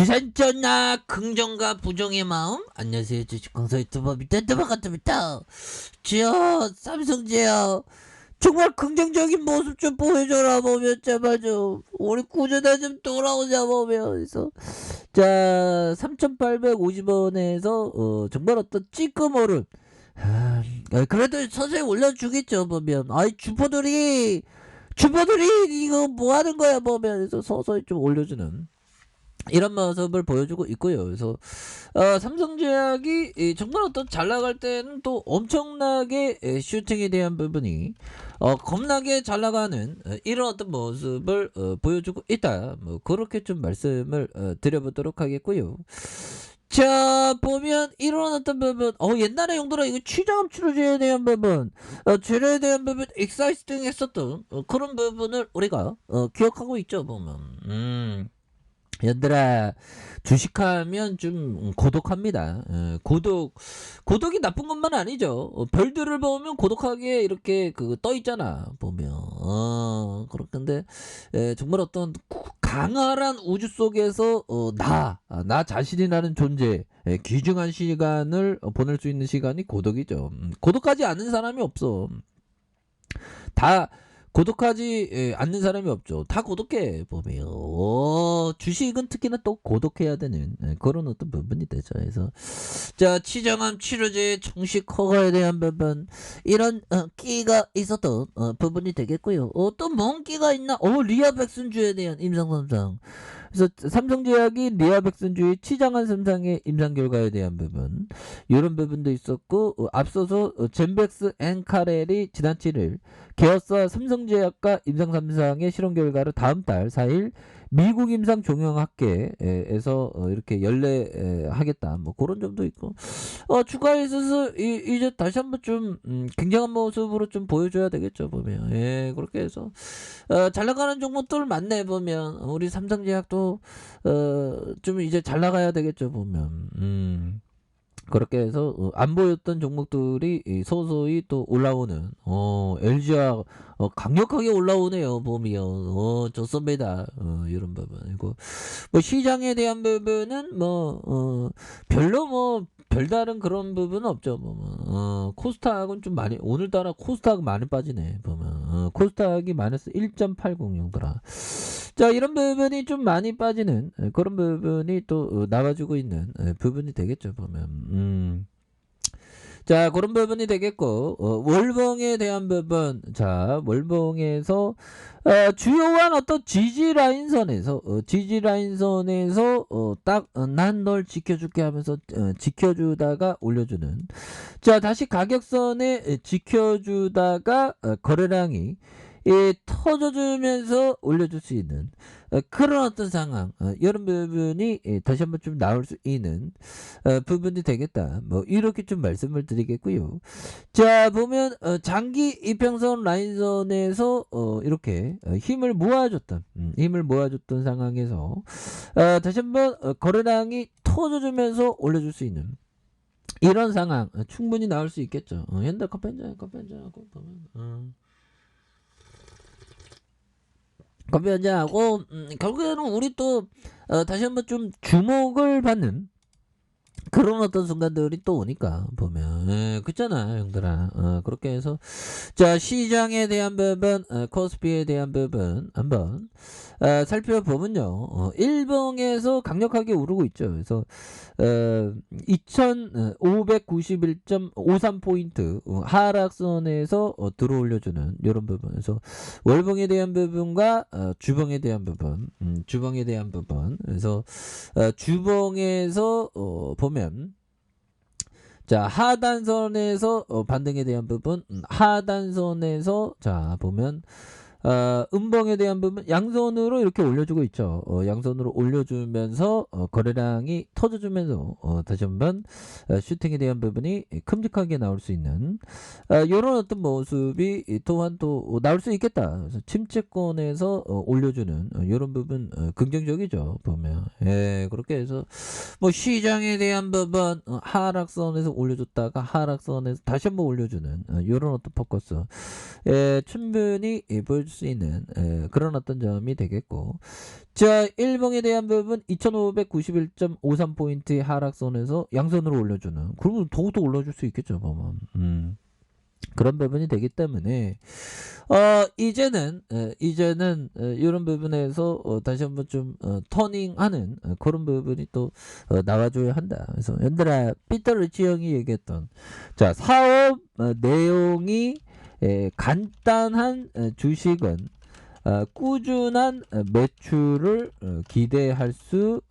주산전나 긍정과 부정의 마음. 안녕하세요, 주식강사 유튜버 밑단두바 같습니다. 지어 삼성지야, 정말 긍정적인 모습 좀 보여줘라. 보면 제발 좀 우리 꾸준히 좀 돌아오자. 보면 그래서 자 3,850원에서 정말 어떤 찌끄머른 그래도 서서히 올려주겠죠. 보면 아이 주포들이 이거 뭐 하는 거야. 보면 그래서 서서히 좀 올려주는 이런 모습을 보여주고 있고요. 그래서 삼성제약이 정말 어떤 잘 나갈 때는 또 엄청나게 슈팅에 대한 부분이 겁나게 잘 나가는 이런 어떤 모습을 보여주고 있다. 뭐 그렇게 좀 말씀을 드려보도록 하겠고요. 자 보면 이런 어떤 부분 옛날에 용도라 이거 취자금 치료제에 대한 부분 재료에 대한 부분 익사이스팅 했었던 그런 부분을 우리가 기억하고 있죠. 보면 얘들아, 주식하면 좀 고독합니다. 고독이 나쁜 것만 아니죠. 별들을 보면 고독하게 이렇게 떠 있잖아. 보면 그렇던데 정말 어떤 강렬한 우주 속에서 나 자신이라는 존재, 귀중한 시간을 보낼 수 있는 시간이 고독이죠. 고독하지 않은 사람이 없어. 다 고독하지 않는 사람이 없죠. 다 고독해. 보면 주식은 특히나 또 고독해야 되는 그런 어떤 부분이 되죠. 그래서 자 치정암 치료제 정식 허가에 대한 부분 이런 끼가 있었던 부분이 되겠고요. 또 뭔 끼가 있나? 리아백순주에 대한 임상3상. 그래서 삼성제약이 리아백순주의 치장한 3상의 임상 결과에 대한 부분 이런 부분도 있었고 앞서서 젠백스 엔카렐이 지난 7일 계열사 삼성제약과 임상 3상의 실험 결과를 다음 달 4일 미국 임상 종영학회에서 이렇게 연례하겠다. 뭐 그런 점도 있고 추가에 있어서 이제 다시 한번 좀 굉장한 모습으로 좀 보여줘야 되겠죠. 보면 그렇게 해서 잘 나가는 종목들 많네. 보면 우리 삼성제약도 좀 이제 잘 나가야 되겠죠. 보면 그렇게 해서 안 보였던 종목들이 서서히 또 올라오는 LG와 강력하게 올라오네요. 보면 좋습니다. 이런 부분이고 뭐 시장에 대한 부분은 별로 별다른 그런 부분은 없죠. 보면 코스닥은 좀 많이 오늘따라 코스닥 많이 빠지네. 보면 코스닥이 마이너스 1.806더라. 자 이런 부분이 좀 많이 빠지는 그런 부분이 또 나와주고 있는 부분이 되겠죠. 보면 자 그런 부분이 되겠고 월봉에 대한 부분 자 월봉에서 주요한 어떤 지지 라인선에서 딱 난 널 지켜줄게 하면서 지켜주다가 올려주는 자 다시 가격선에 지켜주다가 거래량이 터져주면서 올려줄 수 있는 그런 어떤 상황 이런 부분이 다시 한번 좀 나올 수 있는 부분이 되겠다. 뭐 이렇게 좀 말씀을 드리겠고요. 자 보면 장기 이평선 라인선에서 이렇게 힘을 모아줬던 상황에서 다시 한번 거래량이 터져주면서 올려줄 수 있는 이런 상황 충분히 나올 수 있겠죠. 현대커피 한잔 하고 보면 커피 한잔하고 결국에는 우리 또 다시 한번 좀 주목을 받는 그런 어떤 순간들이 또 오니까 보면 그렇잖아 형들아. 그렇게 해서 자 시장에 대한 부분 코스피에 대한 부분 한번 살펴보면요 일봉에서 강력하게 오르고 있죠. 그래서 2591.53포인트 하락선에서 들어올려주는 이런 부분에서 월봉에 대한 부분과 주봉에 대한 부분 그래서 주봉에서 보면 자 하단선에서 반등에 대한 부분 하단선에서 자 보면 음봉에 대한 부분 양손으로 이렇게 올려주고 있죠. 양손으로 올려주면서 거래량이 터져주면서 다시 한번 슈팅에 대한 부분이 큼직하게 나올 수 있는 이런 어떤 모습이 또한 또 나올 수 있겠다. 그래서 침체권에서 올려주는 이런 부분 긍정적이죠. 보면 예, 그렇게 해서 뭐 시장에 대한 부분 하락선에서 올려줬다가 하락선에서 다시 한번 올려주는 이런 어떤 포커스 충분히 보여줄 수 있는 그런 어떤 점이 되겠고, 자, 일봉에 대한 부분 2591.53포인트의 하락선에서 양선으로 올려주는, 그러면 더욱더 올려줄 수 있겠죠 보면. 그런 부분이 되기 때문에 이제는 이런 부분에서 다시 한번 좀 터닝하는 그런 부분이 또 나와줘야 한다. 그래서 얘들아, 피터 리치 형이 얘기했던 자, 사업 내용이 간단한 주식은 꾸준한 매출을 기대할 수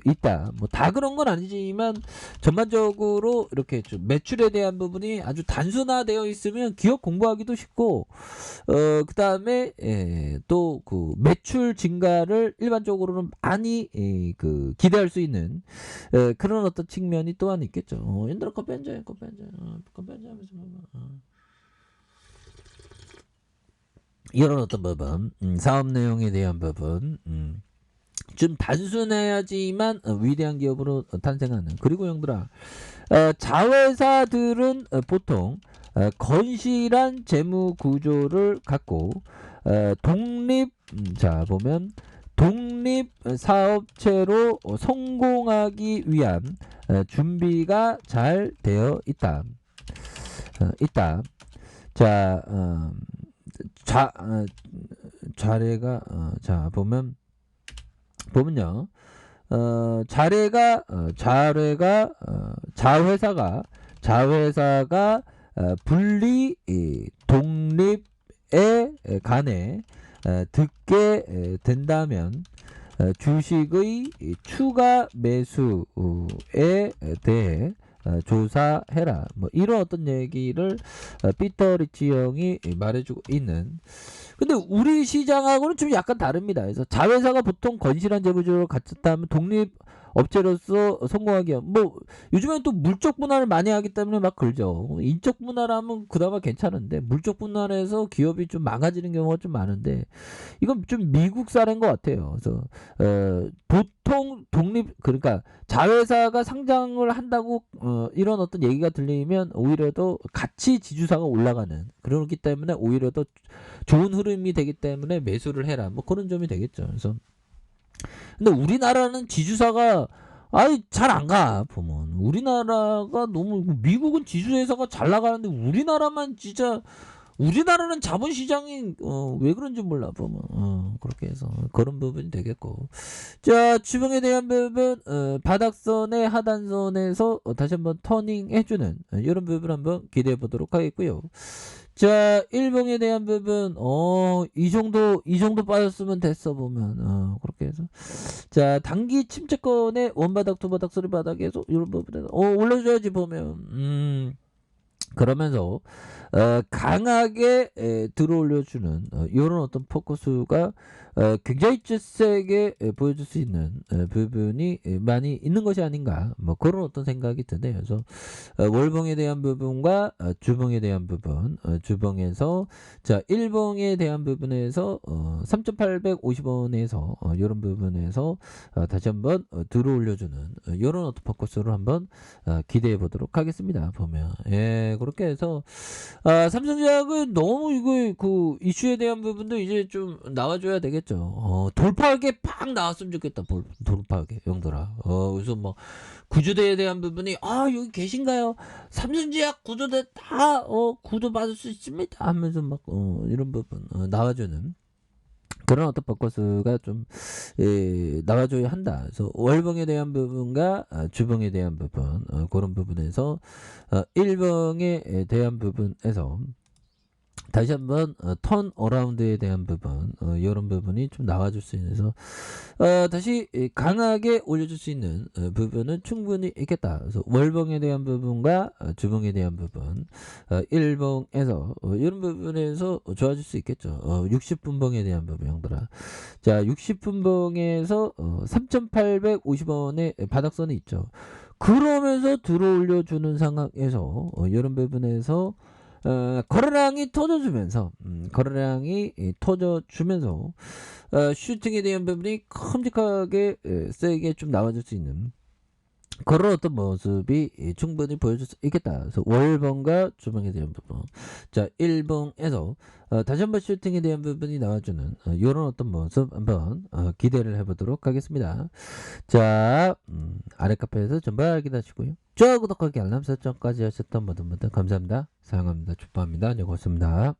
있다. 뭐 다 그런 건 아니지만 전반적으로 이렇게 좀 매출에 대한 부분이 아주 단순화되어 있으면 기업 공부하기도 쉽고, 그 다음에 또 그 매출 증가를 일반적으로는 많이 그 기대할 수 있는 그런 어떤 측면이 또한 있겠죠. 얘들아, 커피 한잔 해, 커피 한잔. 커피 한잔 하면서 봐봐. 이런 어떤 부분, 사업 내용에 대한 부분, 좀 단순해야지만 위대한 기업으로 탄생하는. 그리고 형들아, 자회사들은 보통 건실한 재무 구조를 갖고 독립, 자 보면 독립 사업체로 성공하기 위한 준비가 잘 되어 있다. 자, 자례가 자 보면요, 자회사가 분리 독립에 관해 듣게 된다면 주식의 추가 매수에 대해 조사해라. 뭐 이런 어떤 얘기를 피터 리치 형이 말해주고 있는. 근데 우리 시장하고는 좀 약간 다릅니다. 그래서 자회사가 보통 건실한 재무제도를 갖췄다면 독립 업체로서 성공하기 위한, 뭐 요즘엔 또 물적 분할을 많이 하기 때문에 막 그러죠. 인적 분할하면 그나마 괜찮은데 물적 분할해서 기업이 좀 망가지는 경우가 좀 많은데, 이건 좀 미국 사례인 것 같아요. 그래서 보통 독립, 그러니까 자회사가 상장을 한다고 이런 어떤 얘기가 들리면 오히려 더 가치 지주사가 올라가는, 그렇기 때문에 오히려 더 좋은 흐름이 되기 때문에 매수를 해라. 뭐 그런 점이 되겠죠. 그래서 근데 우리나라는 지주사가 아이 잘 안 가. 보면 우리나라가 너무, 미국은 지주회사가 잘 나가는데 우리나라만 진짜, 우리나라는 자본시장이 왜 그런지 몰라 보면 그렇게 해서 그런 부분이 되겠고, 자, 주봉에 대한 부분 바닥선의 하단선에서 다시 한번 터닝 해주는 이런 부분 한번 기대해 보도록 하겠고요. 자, 일봉에 대한 부분 이 정도 빠졌으면 됐어 보면 그렇게 해서, 자, 단기 침체권의 원바닥 투바닥 소리바닥에서 이런 부분에서 올려줘야지 보면 그러면서 강하게 들어올려주는 이런 어떤 포커스가 굉장히 세게 보여줄 수 있는 부분이 많이 있는 것이 아닌가, 뭐 그런 어떤 생각이 드네요. 그래서 월봉에 대한 부분과 주봉에 대한 부분, 주봉에서 자, 일봉에 대한 부분에서 3,850원에서 이런 부분에서 다시 한번 들어올려주는 이런 어떤 포커스로 한번 기대해 보도록 하겠습니다. 보면 그렇게 해서 삼성제약은 너무 이거 그 이슈에 대한 부분도 이제 좀 나와줘야 되겠죠. 돌파하게 팍 나왔으면 좋겠다. 돌파하게 형들아. 그래서 뭐 구조대에 대한 부분이 여기 계신가요? 삼성제약 구조대 다 구도 받을 수 있습니다 하면서 막 이런 부분 나와주는 그런 어떤 포커스가 좀 나와줘야 한다. 그래서 월봉에 대한 부분과 주봉에 대한 부분, 그런 부분에서 일봉에 대한 부분에서 다시 한번 턴 어라운드에 대한 부분, 이런 부분이 좀 나와줄 수 있어서 다시 강하게 올려줄 수 있는 부분은 충분히 있겠다. 그래서 월봉에 대한 부분과 주봉에 대한 부분, 일봉에서 이런 부분에서 좋아질 수 있겠죠. 60분봉에 대한 부분 형들아. 자, 60분봉에서 3,850원의 바닥선이 있죠. 그러면서 들어올려주는 상황에서 이런 부분에서 거래량이 터져주면서 슈팅에 대한 부분이 큼직하게 세게 좀 나와줄 수 있는 그런 어떤 모습이 충분히 보여줄 수 있겠다. 그래서 월봉과 주봉에 대한 부분. 자, 일봉에서 다시 한번 슈팅에 대한 부분이 나와주는 이런 어떤 모습 한번 기대를 해보도록 하겠습니다. 자, 아래 카페에서 전부 확인하시고요. 좋아요, 구독하기, 알람 설정까지 하셨던 모든 분들 감사합니다. 사랑합니다. 축복합니다. 네, 고맙습니다.